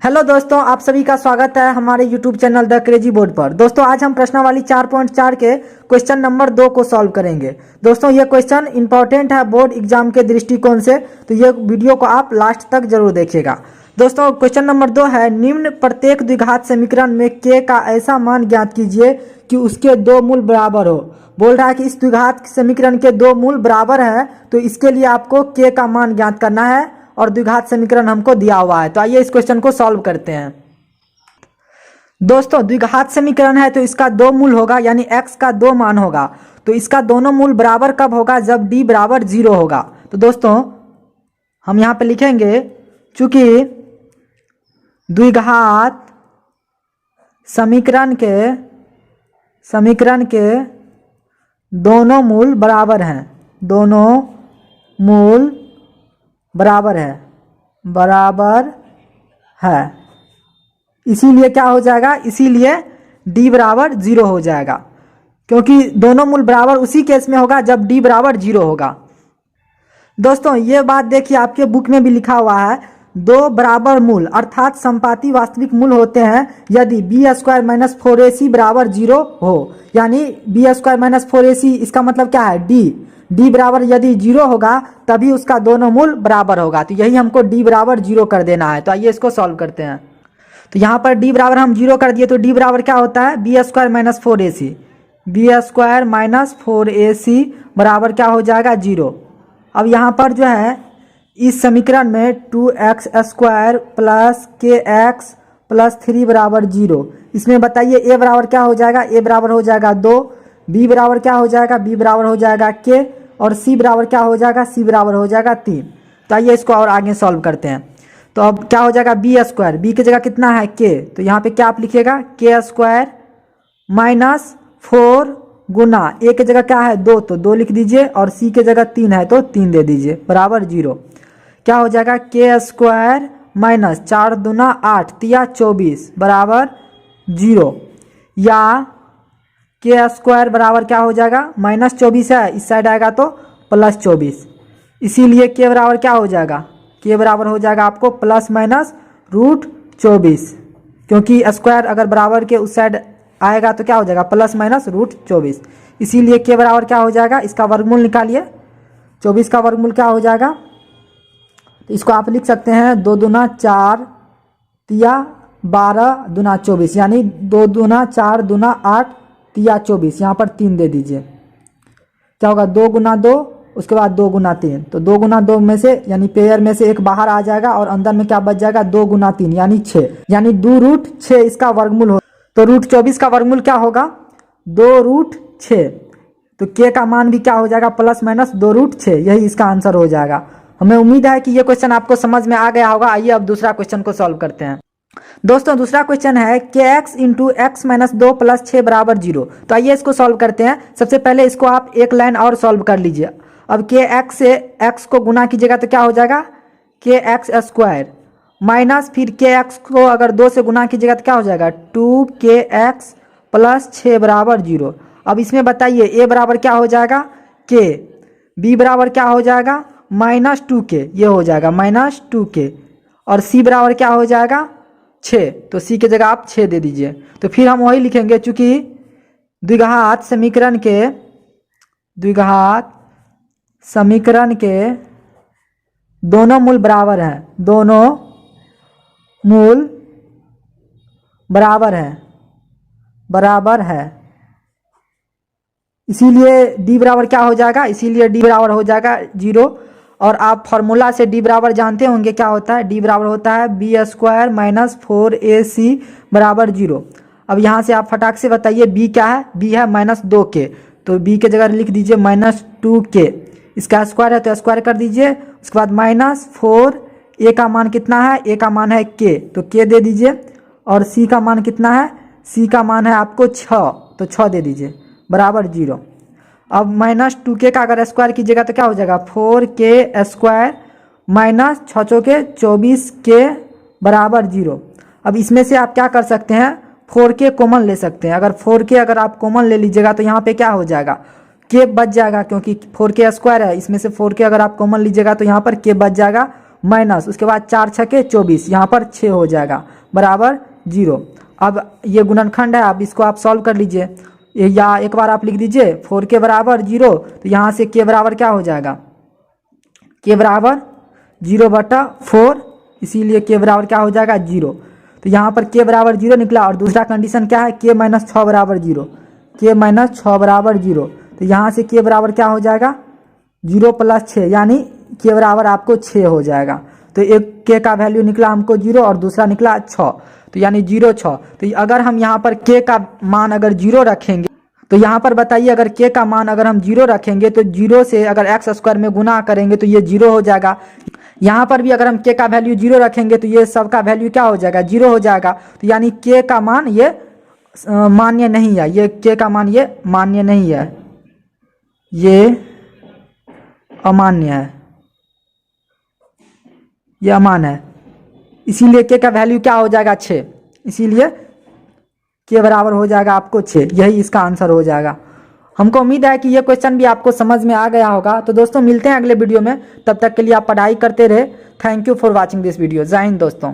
Hello दोस्तों, आप सभी का स्वागत है हमारे YouTube channel the crazy board पर। दोस्तों आज हम प्रश्नावली 4.4 के क्वेश्चन नंबर 2 को सॉल्व करेंगे। दोस्तों ये क्वेश्चन इंपॉर्टेंट है बोर्ड एग्जाम के दृष्टिकोण से, तो ये वीडियो को आप लास्ट तक जरूर देखिएगा। दोस्तों क्वेश्चन नंबर 2 है, निम्न प्रत्येक द्विघात समीकरण में k का ऐसा मान ज्ञात कीजिए कि उसके दो मूल बराबर हो। बोल रहा है कि इस द्विघात समीकरण के दो मूल बराबर है, तो इसके लिए आपको k का मान ज्ञात करना है और द्विघात समीकरण हमको दिया हुआ है। तो आइए इस क्वेश्चन को सॉल्व करते हैं। दोस्तों द्विघात समीकरण है तो इसका दो मूल होगा, यानी x का दो मान होगा। तो इसका दोनों मूल बराबर कब होगा? जब d बराबर 0 होगा। तो दोस्तों हम यहाँ पे लिखेंगे, चूंकि द्विघात समीकरण के दोनों मूल बराबर हैं, दोनों मूल बराबर है, इसीलिए क्या हो जाएगा? इसीलिए d बराबर 0 हो जाएगा, क्योंकि दोनों मूल बराबर उसी केस में होगा जब d बराबर 0 होगा। दोस्तों ये बात देखिए, आपके बुक में भी लिखा हुआ है, दो बराबर मूल अर्थात संपाती वास्तविक मूल होते हैं यदि b² माइनस 4ac बराबर 0 हो। यानी b² माइनस 4ac इसका मतलब क्या है? d बराबर यदि 0 होगा तभी उसका दोनों मूल बराबर होगा। तो यही हमको d बराबर 0 कर देना है। तो आइए इसको सॉल्व करते हैं। तो यहाँ पर d बराबर हम 0 कर दिए, तो d बराबर क्या होता है? b² minus 4ac, b² minus 4ac बराबर क्या हो जाएगा? 0। अब यहाँ पर जो है इस समीकरण में 2x² प्लस kx प्लस 3 बराबर 0, इसमें बताइए a बराबर क्या हो जाएगा? a बराबर हो जाएगा 2, b बराबर क्या हो जाएगा? b बराबर हो जाएगा k, और c बराबर क्या हो जाएगा? c बराबर हो जाएगा 3। तो आइए इसको और आगे सॉल्व करते हैं। तो अब क्या हो जाएगा? b² b की जगह कितना है? k, तो यहाँ पे क्या आप लिखिएगा? k² माइनस 4 गुना a की जगह क्या है? 2, तो 2 लिख दीजिए, और c की जगह 3 है तो 3 दे दीजिए, बराबर 0। क्या हो जाएगा? k² माइनस 4 दूना 8 तिया 24 बराबर 0, या k² बराबर क्या हो जाएगा? माइनस 24 है, इस साइड आएगा तो प्लस 24, इसीलिए k बराबर क्या हो जाएगा? k बराबर हो जाएगा आपको प्लस माइनस √24, क्योंकि स्क्वायर अगर बराबर के उस साइड आएगा तो क्या हो जाएगा? प्लस माइनस √24, इसीलिए k बराबर क्या हो जाएगा? इसका वर्गमूल निकालिए। 24 का वर्गमूल क्या हो जाएगा? तो इसको आप लिख सकते हैं 2 दूना 4 तिया 12 दूना 24, यानी 2 दूना 4 दूना 8 तिया 24, यहाँ पर 3 दे दीजिए। क्या होगा? 2 गुना 2, उसके बाद 2 गुना 3, तो 2 गुना 2 में से यानी पेयर में से एक बाहर आ जाएगा और अंदर में क्या बच जाएगा? 2 गुना 3 यानी 6, यानी 2√6 इसका वर्गमूल हो। तो √24 का वर्गमूल क्या होगा? 2√6। तो k का मान भी क्या हो जाएगा? प्लस माइनस 2√6, यही इसका आंसर हो जाएगा। हमें उम्मीद है कि ये क्वेश्चन आपको समझ में आ गया होगा। आइए अब दूसरा क्वेश्चन को सॉल्व करते हैं। दोस्तों दूसरा क्वेश्चन है kx into x minus 2 plus 6 बराबर 0। तो आइए इसको सॉल्व करते हैं। सबसे पहले इसको आप एक लाइन और सॉल्व कर लीजिए। अब kx से x को गुना कीजिएगा तो क्या हो जाएगा? kx² माइनस फिर kx को अगर 2 से गुना कीजिएगा तो क्या हो जाएगा? 2kx प्लस 6 बराबर 0। अब इसमें बताइए a बराबर क्या हो जाएगा? k, b बराबर क्या हो जाएगा? माइनस 2k, ये हो जाएगा माइनस 2k, और c बराबर क्या हो जाएगा? 6, तो c की जगह आप 6 दे दीजिए। तो फिर हम वही लिखेंगे, चूंकि द्विघात समीकरण के दोनों मूल बराबर हैं, दोनों मूल बराबर है, इसीलिए d बराबर क्या हो जाएगा? इसीलिए d बराबर हो जाएगा 0। और आप फॉर्मूला से d बराबर जानते होंगे, क्या होता है? d बराबर होता है b² माइनस 4ac बराबर 0। अब यहाँ से आप फटाक से बताइए b क्या है? b है माइनस 2k, तो b के जगह लिख दीजिए माइनस 2k, इसका स्क्वायर है तो स्क्वायर कर दीजिए। उसके बाद माइनस 4, a का मान कितना है? a का मान है k, तो k दे दीजिए। और c का मान कितना है? c का मान है आपको 6, तो 6 दे दीजिए, बराबर 0। अब माइनस 2k का अगर स्क्वायर कीजिएगा तो क्या हो जाएगा? 4k² माइनस 6 के 24k बराबर 0। अब इसमें से आप क्या कर सकते हैं? 4k कॉमन ले सकते हैं। अगर 4k अगर आप कॉमन ले लीजिएगा तो यहाँ पे क्या हो जाएगा? k बच जाएगा, क्योंकि 4k² है, इसमें से 4k अगर आप कॉमन लीजिएगा तो यहाँ पर k बच जाएगा, माइनस उसके बाद 4 छके 24, यहाँ पर 6 हो जाएगा बराबर 0। अब ये गुणनखंड है, अब इसको आप सॉल्व कर लीजिए या एक बार आप लिख दीजिए 4 के बराबर 0, तो यहाँ से के बराबर क्या हो जाएगा, के बराबर 0/4, इसीलिए के बराबर क्या हो जाएगा 0। तो यहाँ पर के बराबर 0 निकला और दूसरा कंडीशन क्या है, के माइनस 6 बराबर 0, के माइनस 6 बराबर 0। तो यहाँ से के बराबर क्या हो जाएगा 0 + 6, यानी के बराबर आपको 6 हो जाएगा। तो एक के का वैल्यू निकला हमको 0 और दूसरा निकला 6, तो यानी 0 6। तो अगर हम यहाँ पर के का मान अगर 0 रखेंगे तो यहाँ पर बताइए अगर के का मान अगर हम 0 रखेंगे तो 0 से अगर x² में गुना करेंगे तो ये 0 हो जाएगा। यहाँ पर भी अगर हम के का वैल्यू 0 रखेंगे तो ये सब का वैल्यू क्या हो जाएगा 0 हो जाएगा। तो यानी के का मान ये मान्य नहीं है, ये के का मान ये मान्य नहीं है, ये अमान्य है, ये अमान्य है। इसीलिए के का वैल्यू क्या हो जाएगा 6, इसीलिए के बराबर हो जाएगा आपको 6, यही इसका आंसर हो जाएगा। हमको उम्मीद है कि ये क्वेश्चन भी आपको समझ में आ गया होगा। तो दोस्तों मिलते हैं अगले वीडियो में, तब तक के लिए आप पढ़ाई करते रहे। Thank you for watching this video. जय हिंद दोस्तों।